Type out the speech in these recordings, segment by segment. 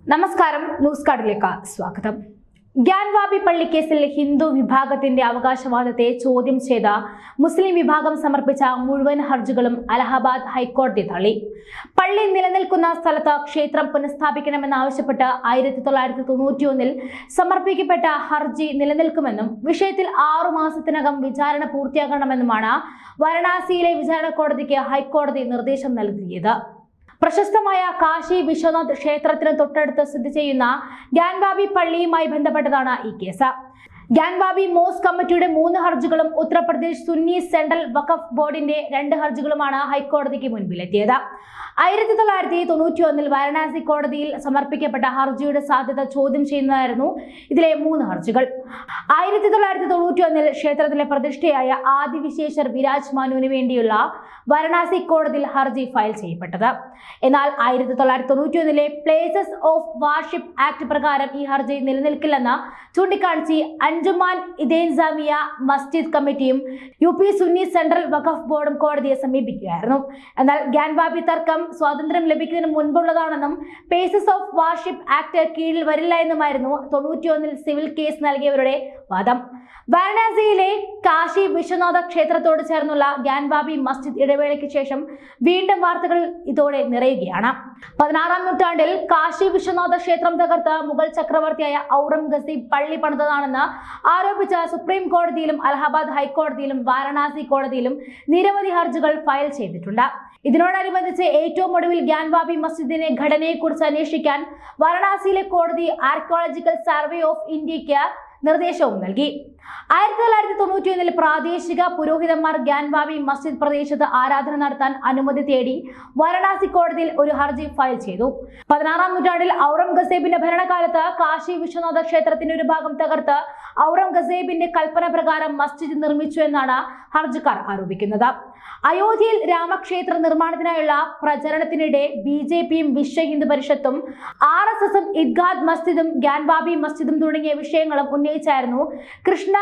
നമസ്കാരം, ന്യൂസ് കാർഡിലേക്ക് സ്വാഗതം. ഗ്യാൻവാബി പള്ളിക്കേസിൽ ഹിന്ദു വിഭാഗത്തിന്റെ അവകാശവാദത്തെ ചോദ്യം ചെയ്ത മുസ്ലിം വിഭാഗം സമർപ്പിച്ച മുഴുവൻ ഹർജികളും അലഹബാദ് ഹൈക്കോടതി തള്ളി. പള്ളി നിലനിൽക്കുന്ന സ്ഥലത്ത് ക്ഷേത്രം പുനഃസ്ഥാപിക്കണമെന്നാവശ്യപ്പെട്ട് 1991 സമർപ്പിക്കപ്പെട്ട ഹർജി നിലനിൽക്കുമെന്നും വിഷയത്തിൽ 6 മാസത്തിനകം വിചാരണ പൂർത്തിയാക്കണമെന്നുമാണ് വാരണാസിയിലെ വിചാരണ കോടതിക്ക് ഹൈക്കോടതി നിർദ്ദേശം നൽകിയത്. പ്രശസ്തമായ കാശി വിശ്വനാഥ് ക്ഷേത്രത്തിന് തൊട്ടടുത്ത് സ്ഥിതി ചെയ്യുന്ന ഗ്യാൻവാബി പള്ളിയുമായി ബന്ധപ്പെട്ടതാണ് ഈ കേസ്. ഗ്യാൻവാബി മോസ്ക് കമ്മിറ്റിയുടെ 3 ഹർജികളും ഉത്തർപ്രദേശ് സുന്നി സെൻട്രൽ വഖഫ് ബോർഡിന്റെ 2 ഹർജികളുമാണ് ഹൈക്കോടതിക്ക് മുൻപിലെത്തിയത്. 1991 വാരണാസി കോടതിയിൽ സമർപ്പിക്കപ്പെട്ട ഹർജിയുടെ സാധ്യത ചോദ്യം ചെയ്യുന്നതായിരുന്നു ഇതിലെ 3 ഹർജികൾ. 1991 ക്ഷേത്രത്തിലെ പ്രതിഷ്ഠയായ ആദിവിശേഷർ വിരാജ് മാനുവിന് വേണ്ടിയുള്ള വാരണാസി കോടതിയിൽ ഹർജി ഫയൽ ചെയ്യപ്പെട്ടത്. എന്നാൽ 1991 പ്ലേസസ് ഓഫ് വാർഷിപ്പ് ആക്ട് പ്രകാരം ഈ ഹർജി നിലനിൽക്കില്ലെന്ന് ചൂണ്ടിക്കാണിച്ച് അഞ്ജുമാൻ ഇദേൻസാമിയ മസ്ജിദ് കമ്മിറ്റിയും UP സുന്നി സെൻട്രൽ വഖഫ് ബോർഡും കോടതിയെ സമീപിക്കുകയായിരുന്നു. എന്നാൽ ഗ്യാൻവാബി തർക്കം സ്വാതന്ത്ര്യം ലഭിക്കുന്നതിന് മുൻപുള്ളതാണെന്നും പ്ലേസസ് ഓഫ് വാർഷിപ്പ് ആക്ട് കീഴിൽ വരില്ല എന്നുമായിരുന്നു 91 സിവിൽ കേസ് നൽകിയവരുടെ വാദം. വാരണാസിയിലെ കാശി വിശ്വനാഥ ക്ഷേത്രത്തോട് ചേർന്നുള്ള ഗ്യാൻവാബി മസ്ജിദ് ഇടവേളയ്ക്ക് ശേഷം വീണ്ടും വാർത്തകൾ ഇതോടെ നിറയുകയാണ്. 16-ാം നൂറ്റാണ്ടിൽ കാശി വിശ്വനാഥ ക്ഷേത്രം തകർത്ത് മുഗൾ ചക്രവർത്തിയായ ഔറംഗസീബ് പള്ളി പണിതതാണെന്ന് ആരോപിച്ച സുപ്രീം കോടതിയിലും അലഹബാദ് ഹൈക്കോടതിയിലും വാരണാസി കോടതിയിലും നിരവധി ഹർജികൾ ഫയൽ ചെയ്തിട്ടുണ്ട്. ഇതിനോടനുബന്ധിച്ച് ഏറ്റവും ഒടുവിൽ ഗ്യാൻവാബി മസ്ജിദിന്റെ ഘടനയെക്കുറിച്ച് അന്വേഷിക്കാൻ വാരണാസിയിലെ കോടതി ആർക്കിയോളജിക്കൽ സർവേ ഓഫ് ഇന്ത്യക്ക് നിർദ്ദേശവും നൽകി. 1991 പ്രാദേശിക പുരോഹിതന്മാർ ഗ്യാൻവാബി മസ്ജിദ് പ്രദേശത്ത് ആരാധന നടത്താൻ അനുമതി തേടി വാരണാസി കോടതിയിൽ ഒരു ഹർജി ഫയൽ ചെയ്തു. 16-ാം നൂറ്റാണ്ടിൽ ഔറംഗസേബിന്റെ ഭരണകാലത്ത് കാശി വിശ്വനാഥ ക്ഷേത്രത്തിന്റെ ഒരു ഭാഗം തകർത്ത് ഔറംഗസേബിന്റെ കൽപ്പന പ്രകാരം മസ്ജിദ് നിർമ്മിച്ചു എന്നാണ് ഹർജിക്കാർ ആരോപിക്കുന്നത്. അയോധ്യയിൽ രാമക്ഷേത്ര നിർമ്മാണത്തിനായുള്ള പ്രചരണത്തിനിടെ BJPയും വിശ്വ ഹിന്ദു പരിഷത്തും RSSും ഇദ്ഗാദ് മസ്ജിദും ഗ്യാൻവാബി മസ്ജിദും തുടങ്ങിയ വിഷയങ്ങളും ഉന്നയിച്ചായിരുന്നു കൃഷ്ണ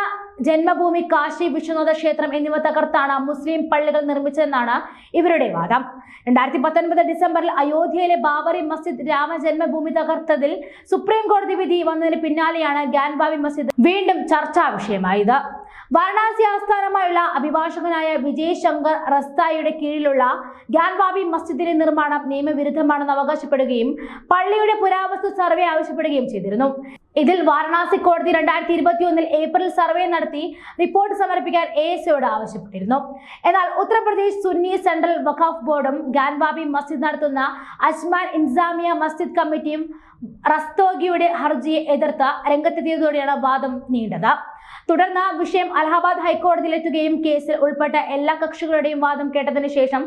ജന്മഭൂമി കാശി വിശ്വനാഥ ക്ഷേത്രം എന്നിവ തകർത്താണ് മുസ്ലിം പള്ളികൾ നിർമ്മിച്ചതെന്നാണ് ഇവരുടെ വാദം. 2019 ഡിസംബറിൽ അയോധ്യയിലെ ബാബറി മസ്ജിദ് രാമജന്മഭൂമി തകർത്തതിൽ സുപ്രീം കോടതി വിധി വന്നതിന് പിന്നാലെയാണ് ഗ്യാൻവാബി മസ്ജിദ് വീണ്ടും ചർച്ചാ വിഷയമായത്. വാരണാസി ആസ്ഥാനമായുള്ള അഭിഭാഷകനായ വിജയ് ശങ്കർ റസ്തായിയുടെ കീഴിലുള്ള ഗ്യാൻവാബി മസ്ജിദിന്റെ നിർമ്മാണം നിയമവിരുദ്ധമാണെന്ന് അവകാശപ്പെടുകയും പള്ളിയുടെ പുരാവസ്തു സർവേ ആവശ്യപ്പെടുകയും ചെയ്തിരുന്നു. ഇതിൽ വാരണാസി കോടതി 2021 ഏപ്രിൽ സർവേ നടത്തി റിപ്പോർട്ട് സമർപ്പിക്കാൻ ASOയോട് ആവശ്യപ്പെട്ടിരുന്നു. എന്നാൽ ഉത്തർപ്രദേശ് സുന്നി സെൻട്രൽ വഖഫ് ബോർഡും ഗ്യാൻവാബി മസ്ജിദ് നടത്തുന്ന അജ്മാൻ ഇൻസാമിയ മസ്ജിദ് കമ്മിറ്റിയും റസ്തോഗിയുടെ ഹർജിയെ എതിർത്ത് രംഗത്തെത്തിയതോടെയാണ് വാദം നീണ്ടത്. തുടർന്ന് വിഷയം അലഹബാദ് ഹൈക്കോടതിയിലെത്തുകയും കേസിൽ ഉൾപ്പെട്ട എല്ലാ കക്ഷികളുടെയും വാദം കേട്ടതിനു ശേഷം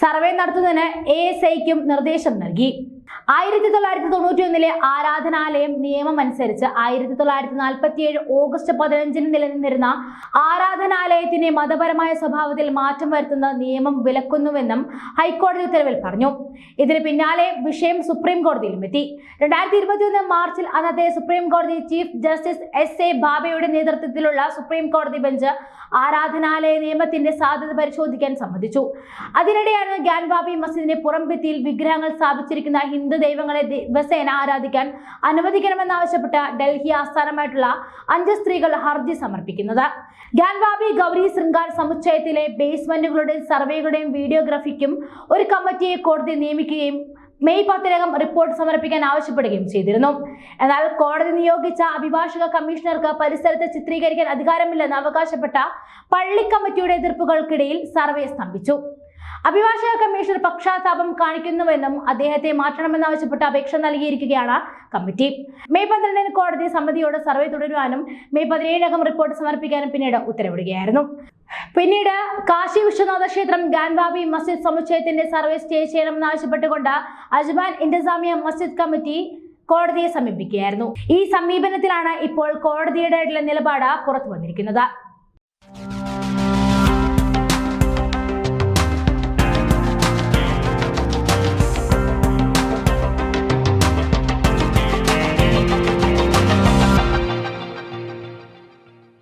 സർവേ നടത്തുന്നതിന് ASIക്കും നിർദ്ദേശം നൽകി. 1991 ആരാധനാലയം നിയമം അനുസരിച്ച് 1947 ഓഗസ്റ്റ് 15 നിലനിന്നിരുന്ന ആരാധനാലയത്തിന്റെ മതപരമായ സ്വഭാവത്തിൽ മാറ്റം വരുത്തുന്ന നിയമം വിലക്കുന്നുവെന്നും ഹൈക്കോടതി ഉത്തരവിൽ പറഞ്ഞു. ഇതിന് പിന്നാലെ വിഷയം സുപ്രീം കോടതിയിലും എത്തി. 2021 മാർച്ചിൽ അന്നത്തെ സുപ്രീം കോടതി ചീഫ് ജസ്റ്റിസ് SA ബാബയുടെ നേതൃത്വത്തിലുള്ള സുപ്രീം കോടതി ബെഞ്ച് ആരാധനാലയ നിയമത്തിന്റെ സാധ്യത പരിശോധിക്കാൻ സമ്മതിച്ചു. അതിനിടെയാണ് ഗ്യാൻവാബി മസ്ജിദിന്റെ പുറംഭിത്തിയിൽ വിഗ്രഹങ്ങൾ സ്ഥാപിച്ചിരിക്കുന്ന ഹിന്ദു ദൈവങ്ങളെ ദിവസേന ആരാധിക്കാൻ അനുവദിക്കണമെന്നാവശ്യപ്പെട്ട ഡൽഹി ആസ്ഥാനമായിട്ടുള്ള 5 സ്ത്രീകൾ ഹർജി സമർപ്പിക്കുന്നത്. ഗ്യാൻവാബി ഗൗരി ശൃംഗാർ സമുച്ചയത്തിലെ ബേസ്മെന്റുകളുടെയും സർവേകളുടെയും വീഡിയോഗ്രാഫിക്കും ഒരു കമ്മിറ്റിയെ കോടതി നിയമിക്കുകയും മെയ് 10-നകം റിപ്പോർട്ട് സമർപ്പിക്കാൻ ആവശ്യപ്പെടുകയും ചെയ്തിരുന്നു. എന്നാൽ കോടതി നിയോഗിച്ച അഭിഭാഷക കമ്മീഷണർക്ക് പരിസരത്ത് ചിത്രീകരിക്കാൻ അധികാരമില്ലെന്ന് അവകാശപ്പെട്ട പള്ളി കമ്മിറ്റിയുടെ എതിർപ്പുകൾക്കിടയിൽ സർവേ സ്തംഭിച്ചു. അഭിഭാഷക കമ്മീഷണർ പക്ഷാതാപം കാണിക്കുന്നുവെന്നും അദ്ദേഹത്തെ മാറ്റണമെന്നാവശ്യപ്പെട്ട് അപേക്ഷ നൽകിയിരിക്കുകയാണ് കമ്മിറ്റി. മെയ് 12 കോടതി സമിതിയോട് സർവേ തുടരുവാനും മെയ് 17-നകം റിപ്പോർട്ട് സമർപ്പിക്കാനും പിന്നീട് ഉത്തരവിടുകയായിരുന്നു. പിന്നീട് കാശി വിശ്വനാഥ ക്ഷേത്രം ഗ്യാൻവാബി മസ്ജിദ് സമുച്ചയത്തിന്റെ സർവേ സ്റ്റേ ചെയ്യണമെന്നാവശ്യപ്പെട്ടുകൊണ്ട് അജ്മാൻ ഇൻതസാമിയ മസ്ജിദ് കമ്മിറ്റി കോടതിയെ സമീപിക്കുകയായിരുന്നു. ഈ സമീപനത്തിലാണ് ഇപ്പോൾ കോടതിയുടെ നിലപാട് പുറത്തു വന്നിരിക്കുന്നത്.